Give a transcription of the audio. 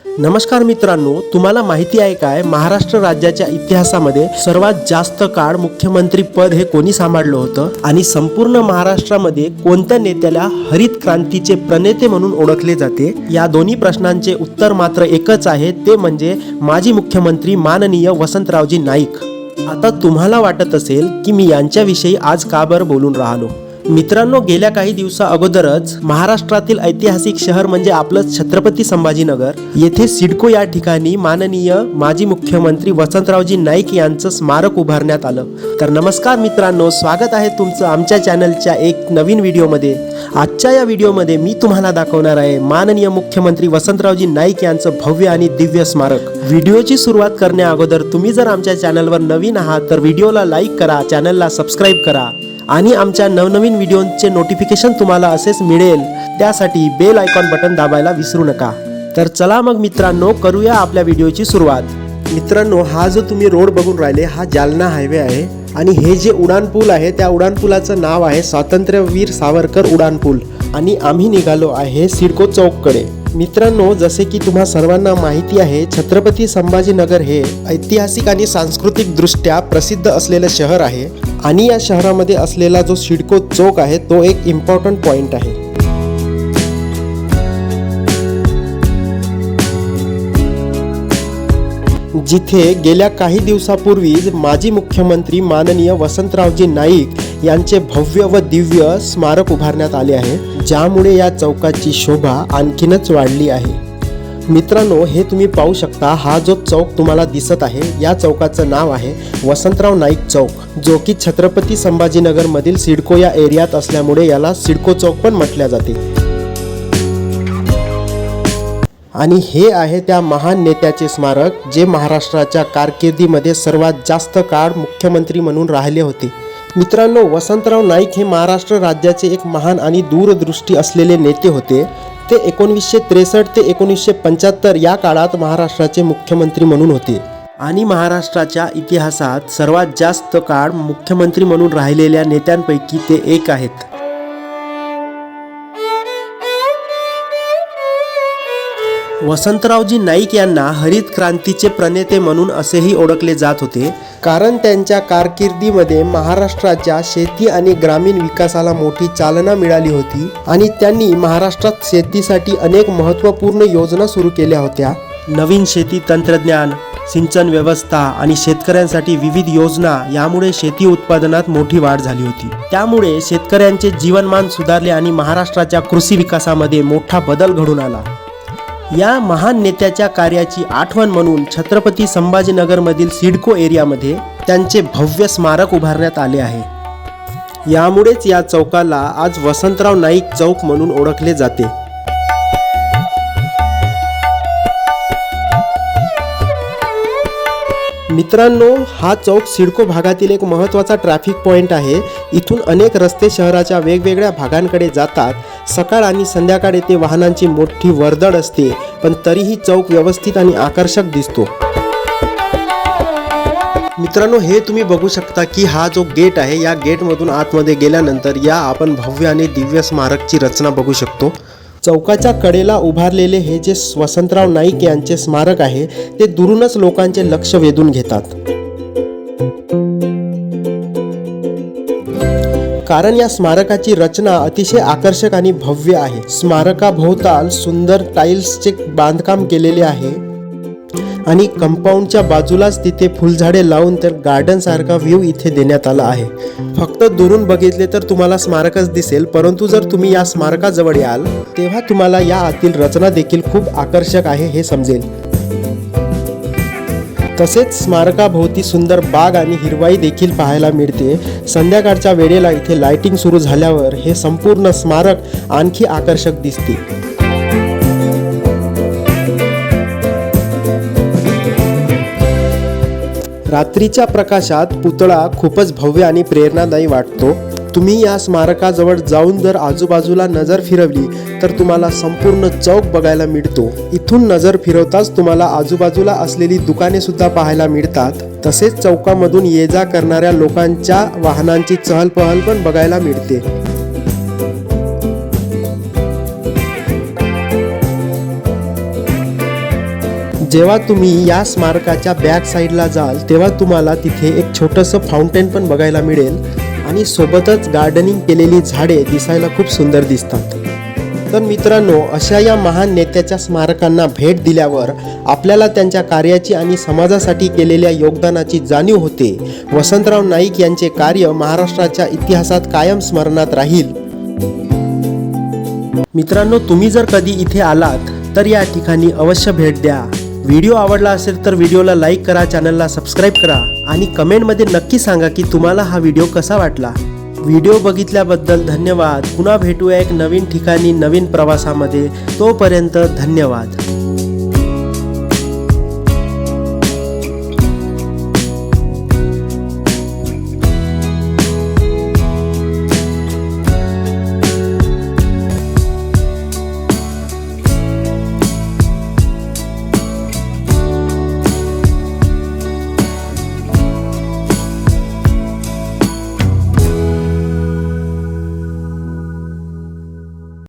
नमस्कार मित्रांनो, तुम्हाला माहिती आहे काय, महाराष्ट्र राज्याच्या इतिहासामध्ये सर्वात जास्त काळ मुख्यमंत्री पद हे कोणी सांभाळलं होतं आणि संपूर्ण महाराष्ट्रामध्ये कोणत्या नेत्याला हरित क्रांतीचे प्रणेते म्हणून ओळखले जाते? या दोन्ही प्रश्नांचे उत्तर मात्र एकच आहे, ते म्हणजे माजी मुख्यमंत्री माननीय वसंतरावजी नाईक। आता तुम्हाला वाटत असेल की मी यांच्याविषयी आज का बरं बोलून राहिलो। मित्रांनो, गेल्या काही दिवसा अगोदरच महाराष्ट्रातील ऐतिहासिक शहर म्हणजे आपलं छत्रपती संभाजीनगर येथे सिडको या ठिकाणी माननीय माजी मुख्यमंत्री वसंतरावजी नाईक यांचं स्मारक उभारण्यात आलं। तर नमस्कार मित्रांनो, स्वागत आहे तुमचं आमच्या चॅनलच्या एक नवीन व्हिडिओमध्ये। आजच्या या व्हिडिओमध्ये मी तुम्हाला दाखवणार आहे माननीय मुख्यमंत्री वसंतरावजी नाईक यांचं भव्य आणि दिव्य स्मारक। व्हिडिओची सुरुवात करण्या अगोदर तुम्ही जर आमच्या चॅनलवर नवीन आहात तर व्हिडिओला लाईक करा, चॅनलला सबस्क्राईब करा आणि आमच्या नवनवीन व्हिडिओचे नोटिफिकेशन तुम्हाला असेच मिळेल त्यासाठी बेल आयकॉन बटन दाबायला विसरू नका। तर चला मग मित्रांनो, करूया आपल्या व्हिडिओची सुरुवात। मित्रांनो, हा जो तुम्ही रोड बघून राहिले हा जालना हायवे आहे आणि हे जे उडान पूल आहे त्या उडान पुलाचं नाव आहे स्वातंत्र्यवीर सावरकर उडान पूल आणि आम्ही निघालो आहे सिडको चौककडे। मित्रांनो, जसे की तुम्हा सर्वांना माहिती आहे, छत्रपती संभाजीनगर हे ऐतिहासिक आणि सांस्कृतिक दृष्ट्या प्रसिद्ध असलेलं शहर आहे आणि या शहरामध्ये असलेला जो सिडको चौक आहे तो एक इम्पॉर्टंट पॉइंट आहे। जिथे गेल्या काही दिवसापूर्वीच माजी मुख्यमंत्री माननीय वसंतरावजी नाईक यांचे भव्य व दिव्य स्मारक उभारण्यात आले आहे, ज्यामुळे या चौकाची शोभा आणखीनच वाढली आहे। मित्रांनो, हे तुम्ही पाहू शकता, हा जो चौक तुम्हाला दिसत आहे या चौकाचं नाव आहे वसंतराव नाईक चौक, जो की छत्रपती संभाजीनगर मधील सिडको या एरियात असल्यामुळे याला सिडको चौक पण म्हटले जाते। आणि हे आहे त्या महान नेत्याचे स्मारक जे महाराष्ट्राच्या कारकिर्दीमध्ये सर्वात जास्त काळ मुख्यमंत्री म्हणून राहिले होते। मित्रांनो, वसंतराव नाईक हे महाराष्ट्र राज्याचे एक महान आणि दूरदृष्टी असलेले नेते होते। ते 1963 ते 1975 या काळात महाराष्ट्राचे मुख्यमंत्री म्हणून होते आणि महाराष्ट्राच्या इतिहासात सर्वात जास्त काळ मुख्यमंत्री म्हणून राहिलेल्या नेत्यांपैकी ते एक आहेत। वसंतरावजी नाईक यांना हरित क्रांतीचे प्रणेते म्हणून असेही ओळखले जात होते, कारण त्यांच्या कारकिर्दीमध्ये महाराष्ट्राच्या शेती आणि ग्रामीण विकासाला मोठी चालना मिळाली होती आणि त्यांनी महाराष्ट्रात शेतीसाठी अनेक महत्त्वपूर्ण योजना सुरू केल्या होत्या। नवीन शेती तंत्रज्ञान, सिंचन व्यवस्था आणि शेतकऱ्यांसाठी विविध योजना यामुळे शेती उत्पादनात मोठी वाढ झाली होती। त्यामुळे शेतकऱ्यांचे जीवनमान सुधारले आणि महाराष्ट्राच्या कृषी विकासामध्ये मोठा बदल घडून आला। या महान नेत्याच्या कार्याची आठवण म्हणून छत्रपती संभाजीनगरमधील सिडको एरियामध्ये त्यांचे भव्य स्मारक उभारण्यात आले आहे। यामुळेच या चौकाला आज वसंतराव नाईक चौक म्हणून ओळखले जाते। मित्रांनो, हा चौक सिडको भागातील एक महत्त्वाचा ट्रॅफिक पॉइंट आहे। इथून अनेक रस्ते शहराच्या वेगवेगळ्या भागांकडे जातात। सकाळ आणि संध्याकाळ येथे वाहनांची मोठी वर्दळ असते, पण तरीही चौक व्यवस्थित आणि आकर्षक दिसतो। मित्रांनो, हे तुम्ही बघू शकता की हा जो गेट आहे या गेटमधून आतमध्ये गेल्यानंतर या आपण भव्य आणि दिव्य स्मारकची रचना बघू शकतो। चौकाच्या कडेला उभारलेले हे जे वसंतराव नाईक यांचे स्मारक आहे ते दुरूनच लोकांचे लक्ष वेधून घेतात, कारण या स्मारकाची रचना अतिशय आकर्षक आणि भव्य आहे। स्मारकाभोवताल सुंदर टाइल्सचे बांधकाम केलेले आहे आणि कंपाऊंडच्या बाजूलाच तिथे फुलझाडे लावून तर गार्डन सारखा व्ह्यू इथे देण्यात आला आहे। फक्त दुरून बघितले तर तुम्हाला स्मारकच दिसेल, परंतु जर तुम्ही या स्मारकाजवळ याल तेव्हा तुम्हाला या आतील रचना देखील खूप आकर्षक आहे हे समजेल। तसेच स्मारकाभोवती सुंदर बाग आणि हिरवाई देखील पाहायला मिळते। संध्याकाळच्या वेळेला इथे लाइटिंग सुरू झाल्यावर हे संपूर्ण स्मारक आणखी आकर्षक दिसते। रात्रीच्या प्रकाशात पुतळा खूपच भव्य आणि प्रेरणादायी वाटतो। तुम्ही या स्मारकाजवळ जाऊन जर आजूबाजूला नजर फिरवली तर तुम्हाला संपूर्ण चौक बघायला मिळतो। इथून नजर फिरवताच तुम्हाला आजूबाजूला असलेली दुकाने सुद्धा पाहायला मिळतात। तसेच चौकामधून ये जा करणाऱ्या लोकांच्या वाहनांची चहलपहल पण बघायला मिळते। जेव्हा तुम्ही या स्मारकाच्या बॅक साईडला जाल तेव्हा तुम्हाला तिथे एक छोटंसं फाउंटेन पण बघायला मिळेल आणि सोबतच गार्डनिंग केलेली झाडे दिसायला खूप सुंदर दिसतात. तर मित्रांनो, अशा या महान नेत्याच्या स्मारकांना भेट दिल्यावर आपल्याला त्यांच्या कार्याची आणि समाजासाठी केलेल्या योगदानाची जाणीव होते. वसंतराव नाईक यांचे कार्य महाराष्ट्राच्या इतिहासात कायम स्मरणात राहील. मित्रांनो, तुम्ही जर कधी इथे आलात तर या ठिकाणी अवश्य भेट द्या. व्हिडिओ आवडला असेल तर व्हिडिओला लाईक करा, चॅनलला सबस्क्राईब करा आणि कमेंटमध्ये नक्की सांगा की तुम्हाला हा व्हिडिओ कसा वाटला. व्हिडिओ बघितल्याबद्दल धन्यवाद. पुन्हा भेटूया एक नवीन ठिकाणी नवीन प्रवासामध्ये. तोपर्यंत धन्यवाद.